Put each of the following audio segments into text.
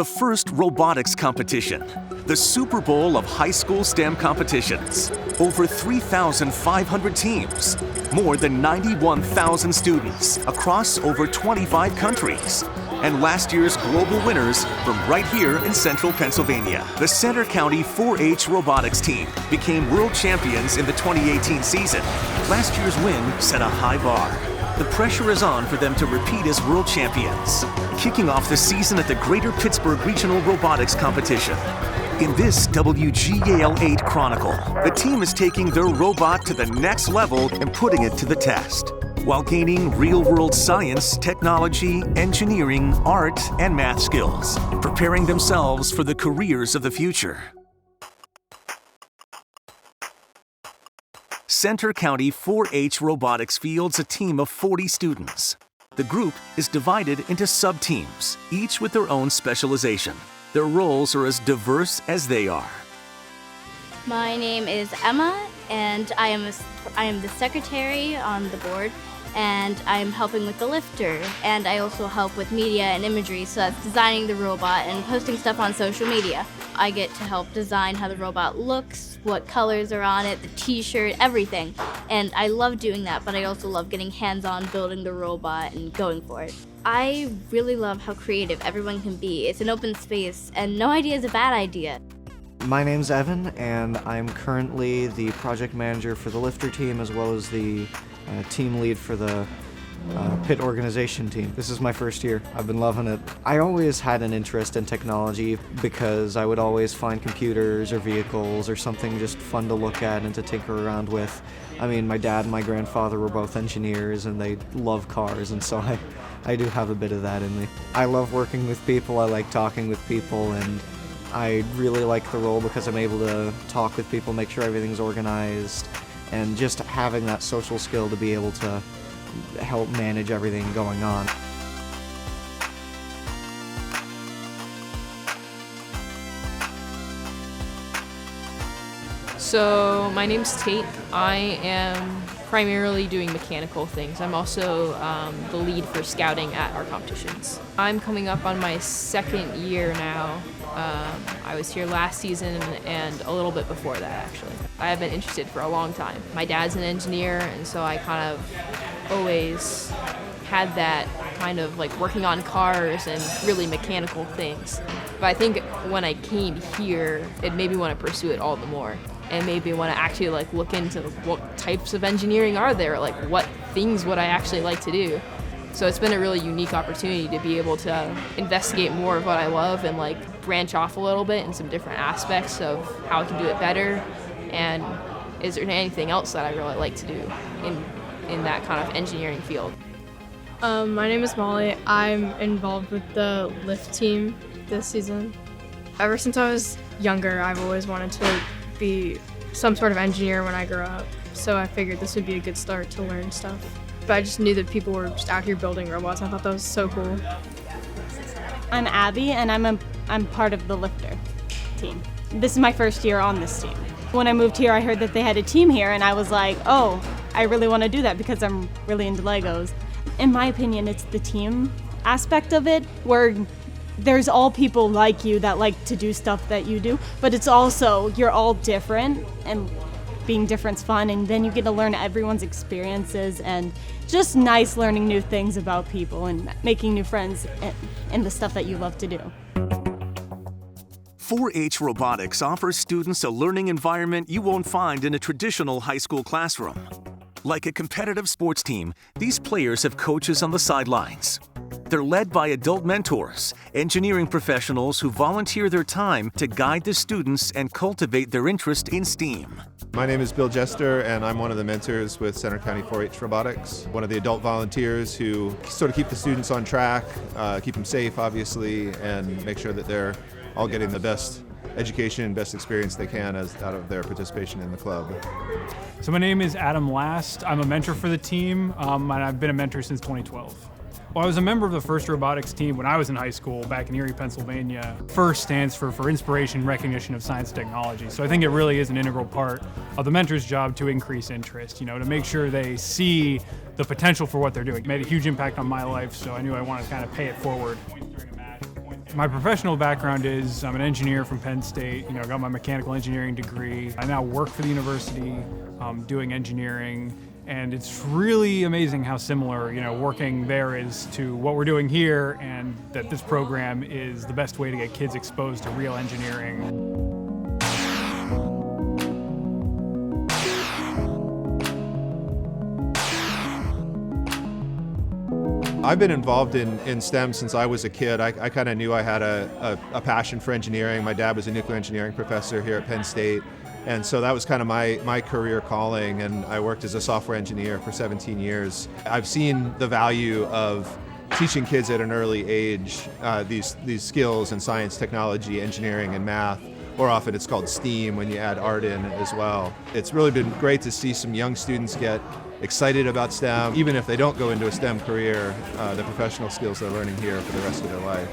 the first robotics competition, the Super Bowl of high school STEM competitions. Over 3,500 teams, more than 91,000 students across over 25 countries, and last year's global winners from right here in central Pennsylvania. The Center County 4-H robotics team became world champions in the 2018 season. Last year's win set a high bar. The pressure is on for them to repeat as world champions, kicking off the season at the Greater Pittsburgh Regional Robotics Competition. In this WGAL 8 Chronicle, the team is taking their robot to the next level and putting it to the test, while gaining real-world science, technology, engineering, art, and math skills, preparing themselves for the careers of the future. Center County 4-H Robotics fields a team of 40 students. The group is divided into sub-teams, each with their own specialization. Their roles are as diverse as they are. My name is Emma, and I am the secretary on the board, and I'm helping with the lifter, and I also help with media and imagery, so that's designing the robot and posting stuff on social media. I get to help design how the robot looks, what colors are on it, the t-shirt, everything. And I love doing that, but I also love getting hands-on building the robot and going for it. I really love how creative everyone can be. It's an open space, and no idea is a bad idea. My name's Evan, and I'm currently the project manager for the lifter team as well as the team lead for the pit organization team. This is my first year. I've been loving it. I always had an interest in technology because I would always find computers or vehicles or something just fun to look at and to tinker around with. I mean, my dad and my grandfather were both engineers and they love cars, and so I do have a bit of that in me. I love working with people, I like talking with people, and I really like the role because I'm able to talk with people, make sure everything's organized, and just having that social skill to be able to help manage everything going on. So my name's Tate. I am primarily doing mechanical things. I'm also the lead for scouting at our competitions. I'm coming up on my second year now. I was here last season and a little bit before that, actually. I have been interested for a long time. My dad's an engineer, and so I kind of always had that kind of like working on cars and really mechanical things. But I think when I came here, it made me want to pursue it all the more. And made me want to actually like look into what types of engineering are there, like what things would I actually like to do. So it's been a really unique opportunity to be able to investigate more of what I love and like branch off a little bit in some different aspects of how I can do it better, and is there anything else that I really like to do in that kind of engineering field. My name is Molly. I'm involved with the lift team this season. Ever since I was younger, I've always wanted to be some sort of engineer when I grow up, so I figured this would be a good start to learn stuff. But I just knew that people were just out here building robots. I thought that was so cool. I'm Abby, and I'm part of the lifter team. This is my first year on this team. When I moved here, I heard that they had a team here, and I was like, oh, I really want to do that because I'm really into Legos. In my opinion, it's the team aspect of it, where there's all people like you that like to do stuff that you do, but it's also, you're all different, and being different's fun, and then you get to learn everyone's experiences, and just nice learning new things about people and making new friends in the stuff that you love to do. 4-H Robotics offers students a learning environment you won't find in a traditional high school classroom. Like a competitive sports team, these players have coaches on the sidelines. They're led by adult mentors, engineering professionals who volunteer their time to guide the students and cultivate their interest in STEAM. My name is Bill Jester, and I'm one of the mentors with Center County 4-H Robotics, one of the adult volunteers who sort of keep the students on track, keep them safe, obviously, and make sure that they're all getting the best education and best experience they can out of their participation in the club. So my name is Adam Last. I'm a mentor for the team, and I've been a mentor since 2012. Well, I was a member of the FIRST robotics team when I was in high school back in Erie, Pennsylvania. FIRST stands for Inspiration, Recognition of Science and Technology. So I think it really is an integral part of the mentor's job to increase interest, to make sure they see the potential for what they're doing. It made a huge impact on my life, so I knew I wanted to kind of pay it forward. My professional background is I'm an engineer from Penn State. I got my mechanical engineering degree. I now work for the university doing engineering, and it's really amazing how similar working there is to what we're doing here, and that this program is the best way to get kids exposed to real engineering. I've been involved in STEM since I was a kid. I kind of knew I had a passion for engineering. My dad was a nuclear engineering professor here at Penn State, and so that was kind of my career calling, and I worked as a software engineer for 17 years. I've seen the value of teaching kids at an early age these skills in science, technology, engineering, and math, or often it's called STEAM when you add art in as well. It's really been great to see some young students get excited about STEM. Even if they don't go into a STEM career, the professional skills they're learning here for the rest of their life.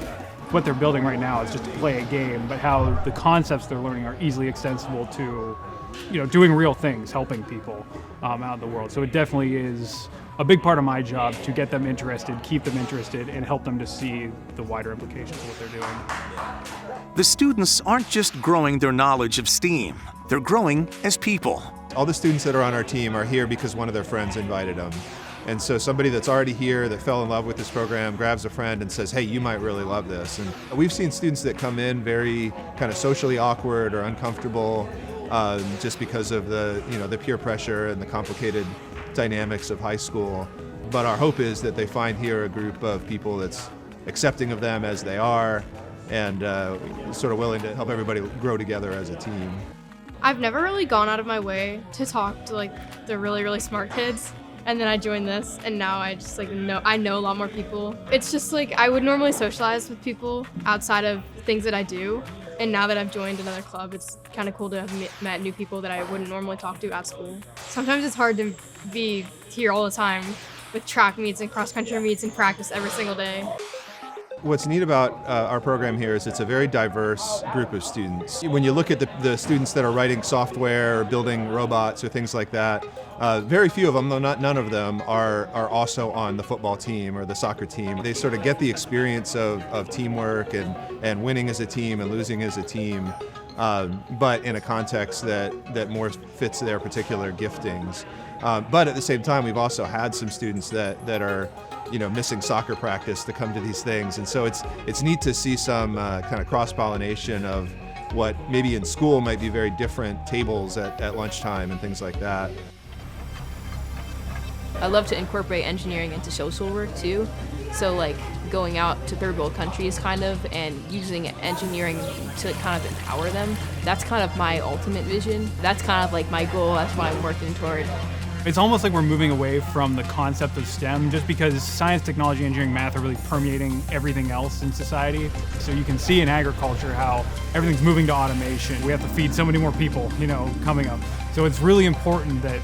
What they're building right now is just to play a game, but how the concepts they're learning are easily extensible to, doing real things, helping people out in the world. So it definitely is a big part of my job to get them interested, keep them interested, and help them to see the wider implications of what they're doing. The students aren't just growing their knowledge of STEAM, they're growing as people. All the students that are on our team are here because one of their friends invited them. And so somebody that's already here that fell in love with this program grabs a friend and says, hey, you might really love this. And we've seen students that come in very kind of socially awkward or uncomfortable just because of the peer pressure and the complicated dynamics of high school. But our hope is that they find here a group of people that's accepting of them as they are and sort of willing to help everybody grow together as a team. I've never really gone out of my way to talk to the really, really smart kids. And then I joined this, and now I just I know a lot more people. It's just I would normally socialize with people outside of things that I do. And now that I've joined another club, it's kind of cool to have met new people that I wouldn't normally talk to at school. Sometimes it's hard to be here all the time with track meets and cross-country meets and practice every single day. What's neat about our program here is it's a very diverse group of students. When you look at the students that are writing software or building robots or things like that, very few of them, though none of them, are also on the football team or the soccer team. They sort of get the experience of teamwork and winning as a team and losing as a team, but in a context that more fits their particular giftings. But at the same time, we've also had some students that are missing soccer practice to come to these things. And so it's neat to see some kind of cross-pollination of what maybe in school might be very different tables at lunchtime and things like that. I love to incorporate engineering into social work too. So going out to third world countries and using engineering to kind of empower them. That's kind of my ultimate vision. That's kind of my goal. That's what I'm working toward. It's almost like we're moving away from the concept of STEM just because science, technology, engineering, math are really permeating everything else in society. So you can see in agriculture how everything's moving to automation. We have to feed so many more people, coming up. So it's really important that,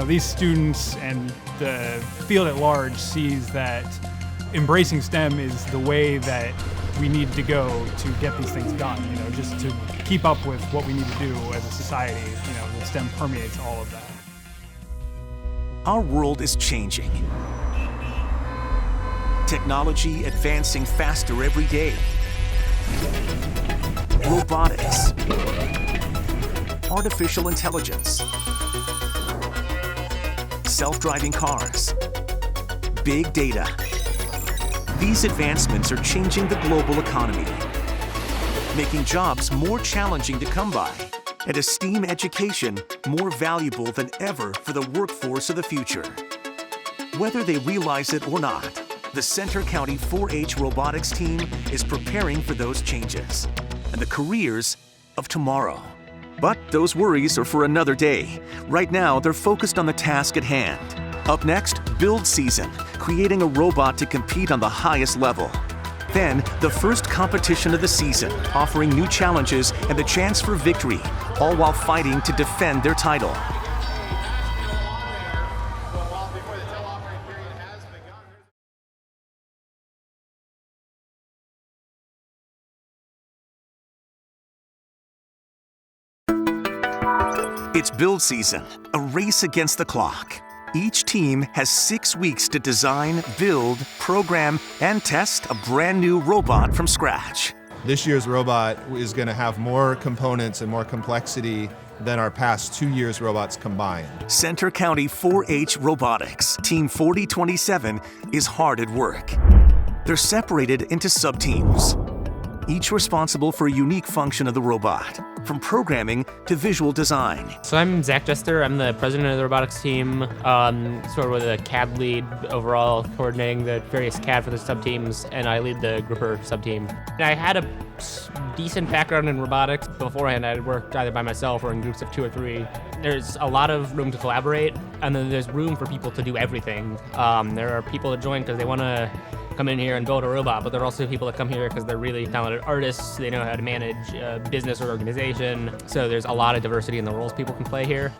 these students and the field at large sees that embracing STEM is the way that we need to go to get these things done, just to keep up with what we need to do as a society. The STEM permeates all of that. Our world is changing. Technology advancing faster every day. Robotics. Artificial intelligence. Self-driving cars. Big data. These advancements are changing the global economy, making jobs more challenging to come by, and a STEAM education more valuable than ever for the workforce of the future. Whether they realize it or not, the Center County 4-H robotics team is preparing for those changes and the careers of tomorrow. But those worries are for another day. Right now, they're focused on the task at hand. Up next, build season, creating a robot to compete on the highest level. Then, the first competition of the season, offering new challenges and the chance for victory, all while fighting to defend their title. It's build season, a race against the clock. Each team has 6 weeks to design, build, program, and test a brand new robot from scratch. This year's robot is going to have more components and more complexity than our past 2 years' robots combined. Center County 4-H Robotics, Team 4027, is hard at work. They're separated into sub-teams, each responsible for a unique function of the robot, from programming to visual design. So I'm Zach Jester. I'm the president of the robotics team, sort of with a CAD lead overall, coordinating the various CAD for the sub-teams, and I lead the Gripper sub-team. And I had a decent background in robotics. Beforehand, I had worked either by myself or in groups of 2 or 3. There's a lot of room to collaborate, and then there's room for people to do everything. There are people that join because they want to come in here and build a robot, but there are also people that come here because they're really talented artists. They know how to manage a business or organization. So there's a lot of diversity in the roles people can play here.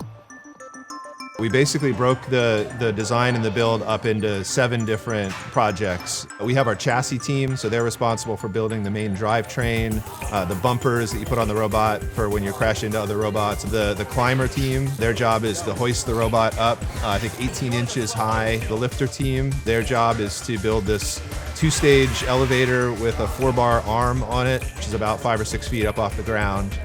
We basically broke the design and the build up into 7 different projects. We have our chassis team, so they're responsible for building the main drivetrain, the bumpers that you put on the robot for when you crash into other robots. The climber team, their job is to hoist the robot up, I think 18 inches high. The lifter team, their job is to build this 2-stage elevator with a 4-bar arm on it, which is about 5 or 6 feet up off the ground.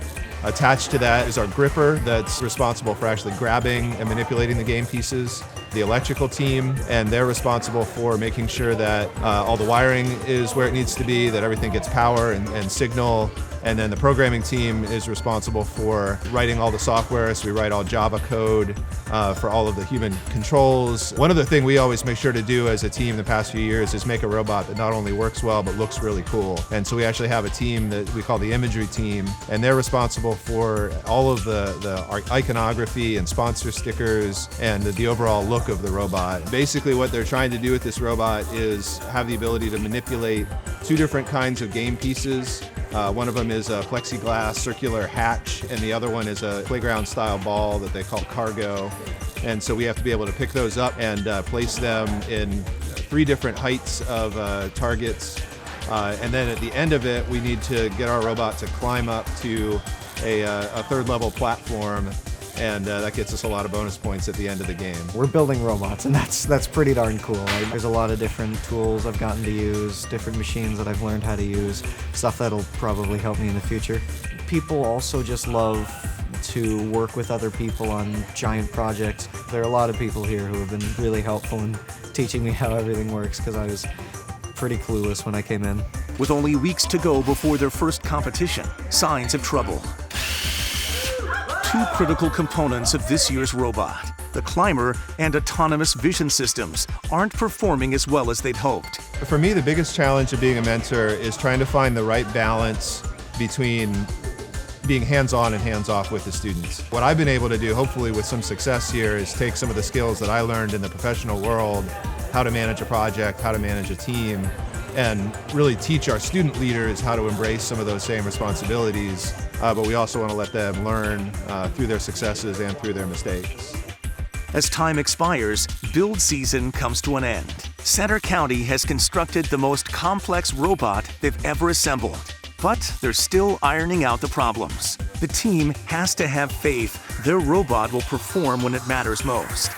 Attached to that is our gripper that's responsible for actually grabbing and manipulating the game pieces. The electrical team, and they're responsible for making sure that all the wiring is where it needs to be, that everything gets power and signal. And then the programming team is responsible for writing all the software, so we write all Java code for all of the human controls. One of the things we always make sure to do as a team the past few years is make a robot that not only works well, but looks really cool. And so we actually have a team that we call the imagery team, and they're responsible for all of the iconography and sponsor stickers and the overall look of the robot. Basically what they're trying to do with this robot is have the ability to manipulate 2 different kinds of game pieces. One of them is a plexiglass circular hatch, and the other one is a playground-style ball that they call cargo. And so we have to be able to pick those up and place them in 3 different heights of targets. And then at the end of it, we need to get our robot to climb up to a 3rd-level platform, and that gets us a lot of bonus points at the end of the game. We're building robots, and that's pretty darn cool. Right? There's a lot of different tools I've gotten to use, different machines that I've learned how to use, stuff that'll probably help me in the future. People also just love to work with other people on giant projects. There are a lot of people here who have been really helpful in teaching me how everything works, because I was pretty clueless when I came in. With only weeks to go before their first competition, signs of trouble. 2 critical components of this year's robot, the climber and autonomous vision systems, aren't performing as well as they'd hoped. For me, the biggest challenge of being a mentor is trying to find the right balance between being hands-on and hands-off with the students. What I've been able to do, hopefully with some success here, is take some of the skills that I learned in the professional world, how to manage a project, how to manage a team, and really teach our student leaders how to embrace some of those same responsibilities. But we also want to let them learn through their successes and through their mistakes. As time expires, build season comes to an end. Center County has constructed the most complex robot they've ever assembled. But they're still ironing out the problems. The team has to have faith their robot will perform when it matters most.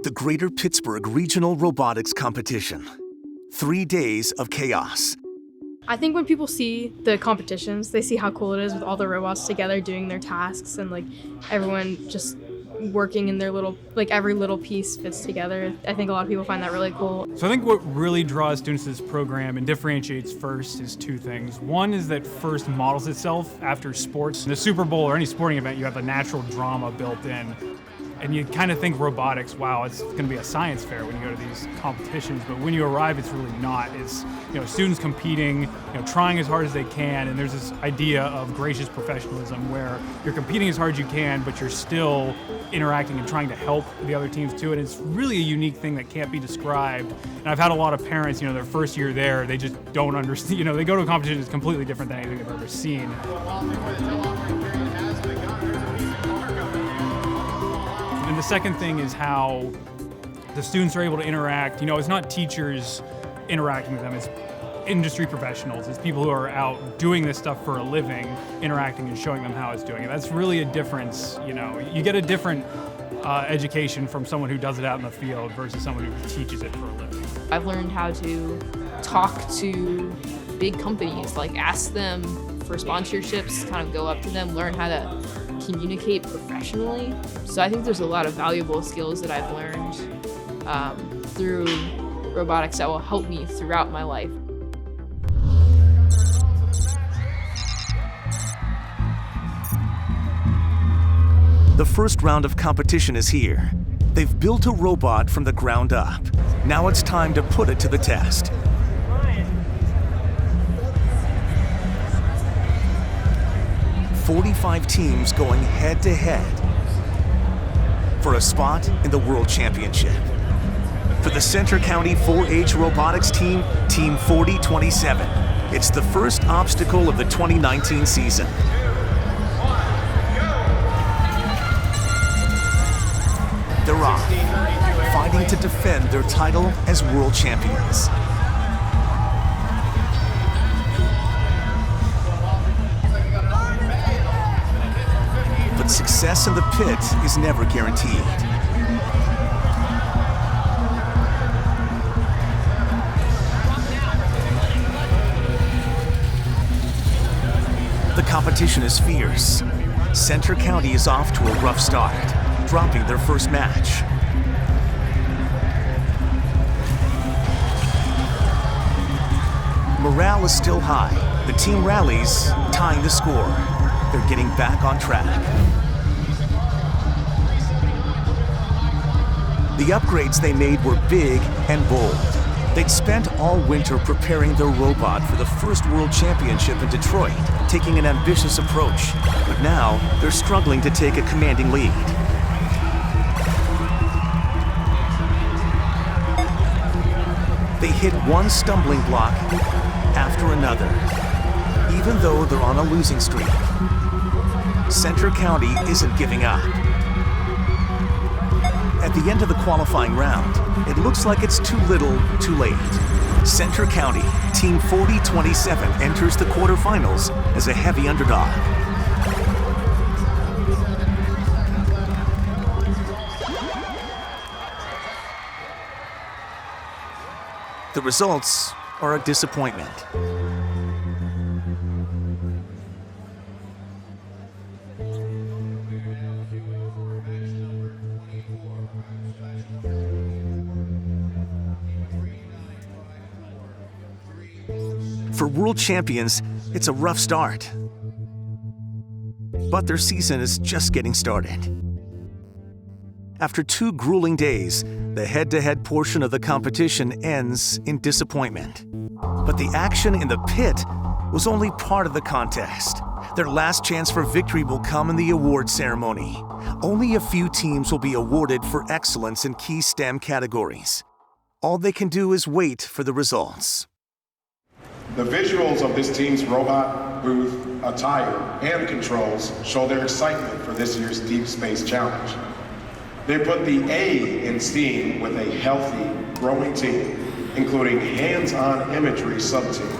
The Greater Pittsburgh Regional Robotics Competition. 3 days of chaos. I think when people see the competitions, they see how cool it is with all the robots together doing their tasks and like everyone just working in their little, like every little piece fits together. I think a lot of people find that really cool. So I think what really draws students to this program and differentiates FIRST is 2 things. One is that FIRST models itself after sports. In the Super Bowl or any sporting event, you have a natural drama built in. And you kind of think robotics, wow, it's going to be a science fair when you go to these competitions. But when you arrive, it's really not. It's students competing, trying as hard as they can. And there's this idea of gracious professionalism where you're competing as hard as you can, but you're still interacting and trying to help the other teams too. And it's really a unique thing that can't be described. And I've had a lot of parents, their first year there, they just don't understand. They go to a competition that's completely different than anything they've ever seen. the second thing is how the students are able to interact. You know, it's not teachers interacting with them, it's industry professionals. It's people who are out doing this stuff for a living, interacting and showing them how it's doing it. That's really a difference. You know, you get a different education from someone who does it out in the field versus someone who teaches it for a living. I've learned how to talk to big companies, like ask them for sponsorships, kind of go up to them, learn how to communicate professionally. So I think there's a lot of valuable skills that I've learned through robotics that will help me throughout my life. The first round of competition is here. They've built a robot from the ground up. Now it's time to put it to the test. "45 teams going head-to-head for a spot in the World Championship. For the Center County 4-H Robotics team, Team 4027. It's the first obstacle of the 2019 season. They're off, fighting to defend their title as world champions. But success in the pit is never guaranteed. The competition is fierce. Center County is off to a rough start, dropping their first match. Morale is still high. The team rallies, tying the score. They're getting back on track. The upgrades they made were big and bold. They'd spent all winter preparing their robot for the first World Championship in Detroit, taking an ambitious approach. But now, they're struggling to take a commanding lead. They hit one stumbling block after another, even though they're on a losing streak. Center County isn't giving up. At the end of the qualifying round, it looks like it's too little, too late. Center County, Team 4027, enters the quarterfinals as a heavy underdog. The results are a disappointment. For world champions, it's a rough start. But their season is just getting started. After 2 grueling days, the head-to-head portion of the competition ends in disappointment. But the action in the pit was only part of the contest. Their last chance for victory will come in the award ceremony. Only a few teams will be awarded for excellence in key STEM categories. All they can do is wait for the results. The visuals of this team's robot, booth, attire, and controls show their excitement for this year's Deep Space Challenge. They put the A in STEAM with a healthy, growing team, including hands-on imagery sub-team.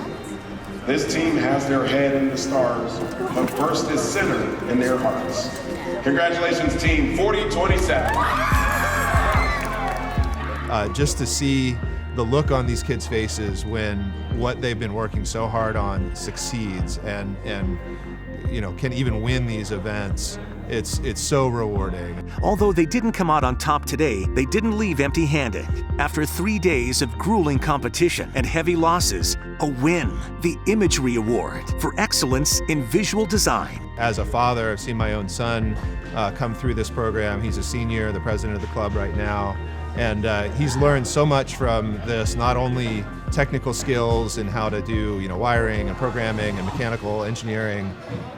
This team has their head in the stars, but first is centered in their hearts. Congratulations, Team 4027. Just to see the look on these kids' faces when what they've been working so hard on succeeds and you know, can even win these events, it's so rewarding. Although they didn't come out on top today, they didn't leave empty-handed. After 3 days of grueling competition and heavy losses, a win, the Imagery Award for excellence in visual design. As a father, I've seen my own son come through this program. He's a senior, the president of the club right now. And he's learned so much from this, not only technical skills and how to do, you know, wiring and programming and mechanical engineering,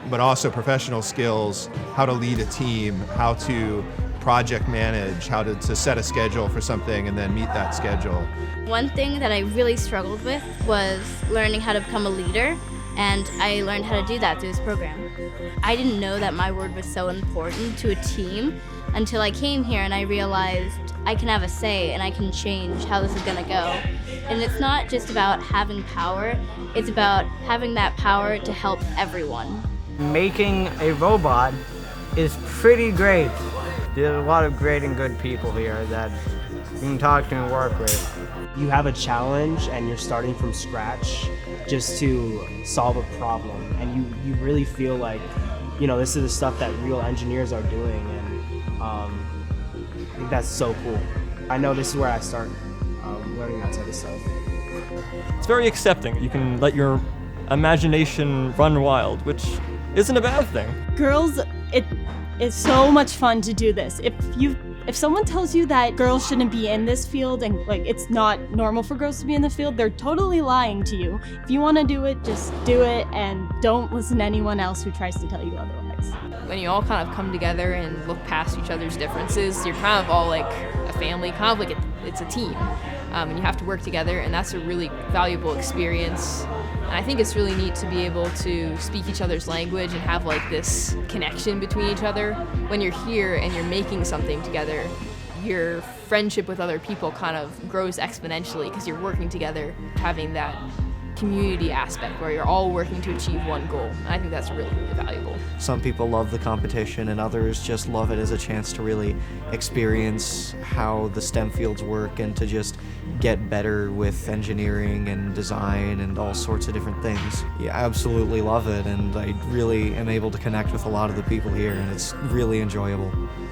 but also professional skills, how to lead a team, how to project manage, how to set a schedule for something and then meet that schedule. One thing that I really struggled with was learning how to become a leader. And I learned how to do that through this program. I didn't know that my word was so important to a team until I came here and I realized I can have a say and I can change how this is gonna go. And it's not just about having power, it's about having that power to help everyone. Making a robot is pretty great. There's a lot of great and good people here that you can talk to and work with. You have a challenge and you're starting from scratch just to solve a problem, and you really feel like, you know, this is the stuff that real engineers are doing, and I think that's so cool. I know this is where I start learning that type of stuff. It's very accepting. You can let your imagination run wild, which isn't a bad thing. Girls, it's so much fun to do this. If someone tells you that girls shouldn't be in this field and like it's not normal for girls to be in the field, they're totally lying to you. If you want to do it, just do it and don't listen to anyone else who tries to tell you otherwise. When you all kind of come together and look past each other's differences, you're kind of all like a family, kind of like it's a team. And you have to work together, and that's a really valuable experience. And I think it's really neat to be able to speak each other's language and have like this connection between each other. When you're here and you're making something together, your friendship with other people kind of grows exponentially because you're working together, having that community aspect where you're all working to achieve one goal. And I think that's really, really valuable. Some people love the competition and others just love it as a chance to really experience how the STEM fields work and to just get better with engineering and design and all sorts of different things. Yeah, I absolutely love it, and I really am able to connect with a lot of the people here, and it's really enjoyable.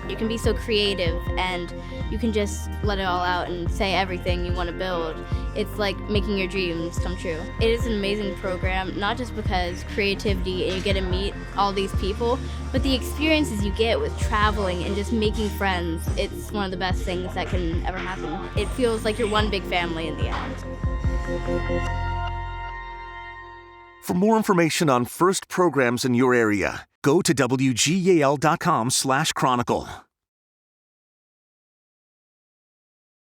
You can be so creative and you can just let it all out and say everything you want to build. It's like making your dreams come true. It is an amazing program, not just because creativity and you get to meet all these people, but the experiences you get with traveling and just making friends. It's one of the best things that can ever happen. It feels like you're one big family in the end. For more information on FIRST programs in your area, go to WGAL.com/Chronicle.